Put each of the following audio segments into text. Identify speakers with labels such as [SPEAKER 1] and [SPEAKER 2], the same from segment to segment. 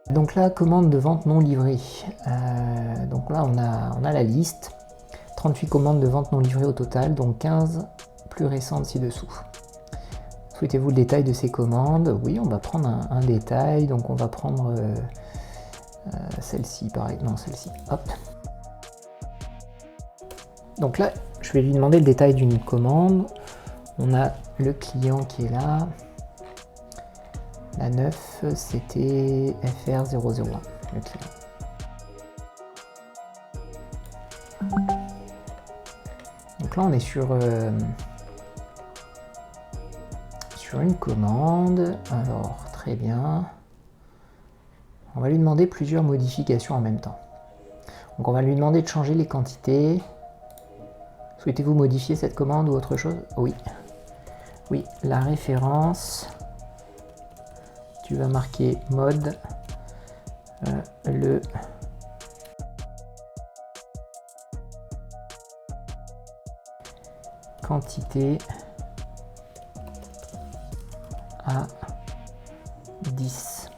[SPEAKER 1] Donc là, commande de vente non livrée. Donc là, on a la liste. 38 commandes de vente non livrées au total, donc 15 plus récentes ci-dessous. Souhaitez-vous le détail de ces commandes? Oui, on va prendre un détail. Donc on va prendre celle-ci, pareil. Non, celle-ci. Hop. Donc là, je vais lui demander le détail d'une commande. On a le client qui est là. La 9, c'était FR001, le client. Donc là, on est sur une commande. Alors, très bien. On va lui demander plusieurs modifications en même temps. Donc on va lui demander de changer les quantités. Souhaitez-vous modifier cette commande ou autre chose? Oui. Oui, la référence. Tu vas marquer mode. Le quantité à 10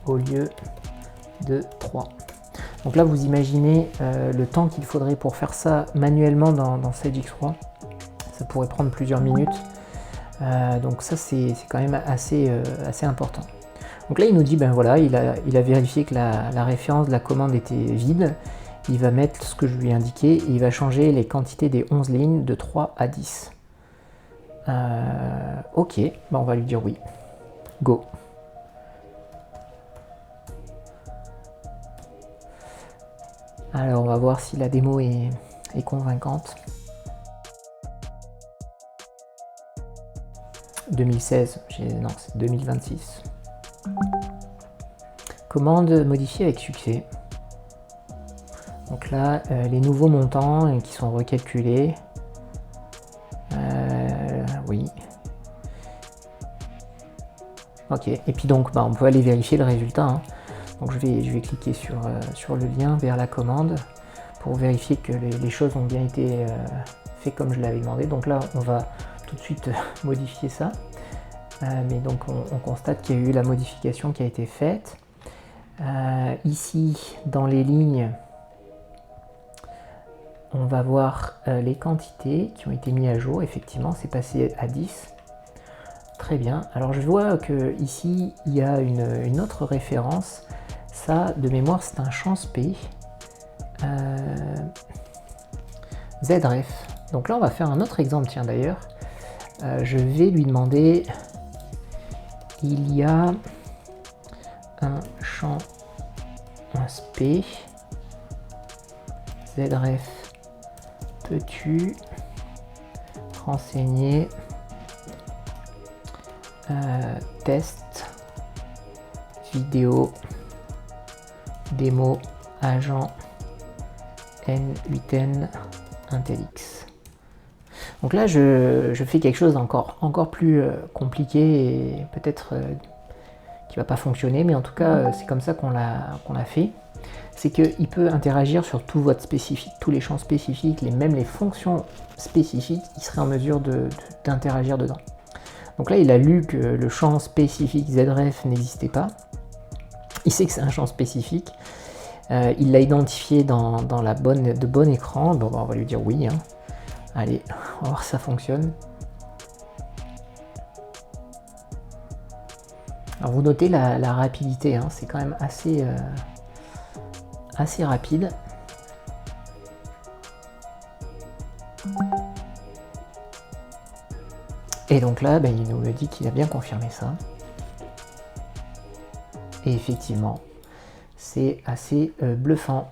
[SPEAKER 1] au lieu de 3. Donc là, vous imaginez le temps qu'il faudrait pour faire ça manuellement dans Sage X3. Ça pourrait prendre plusieurs minutes. Donc ça, c'est quand même assez important. Donc là, il nous dit, ben voilà, il a vérifié que la référence de la commande était vide. Il va mettre ce que je lui ai indiqué et il va changer les quantités des 11 lignes de 3 à 10. Ok, ben on va lui dire oui. Go. Alors, on va voir si la démo est convaincante. 2016, non, c'est 2026. Commande modifiée avec succès. Donc là, les nouveaux montants qui sont recalculés. Oui. Ok, et puis donc, on peut aller vérifier le résultat. Hein. Donc je vais cliquer sur le lien vers la commande pour vérifier que les choses ont bien été faites comme je l'avais demandé. Donc là, on va tout de suite modifier ça. Mais donc on constate qu'il y a eu la modification qui a été faite. Ici, dans les lignes, on va voir les quantités qui ont été mises à jour. Effectivement, c'est passé à 10. Très bien. Alors je vois que ici, il y a une autre référence. Ça, de mémoire, c'est un champ sp. Zref. Donc là, on va faire un autre exemple, tiens d'ailleurs. Je vais lui demander, il y a un champ sp. Zref, peux-tu renseigner test vidéo démo agent N8N IntelliX. Donc là, je fais quelque chose encore plus compliqué et peut-être qui va pas fonctionner, mais en tout cas, c'est comme ça qu'on l'a fait. C'est qu'il peut interagir sur tout votre spécifique, tous les champs spécifiques, même les fonctions spécifiques, il serait en mesure d'interagir dedans. Donc là, il a lu que le champ spécifique Zref n'existait pas. Il sait que c'est un champ spécifique. Il l'a identifié dans la de bon écran. Bon, on va lui dire oui. Hein. Allez, on va voir si ça fonctionne. Alors vous notez la rapidité. Hein. C'est quand même assez rapide. Et donc là, il nous dit qu'il a bien confirmé ça. Et effectivement, c'est assez bluffant.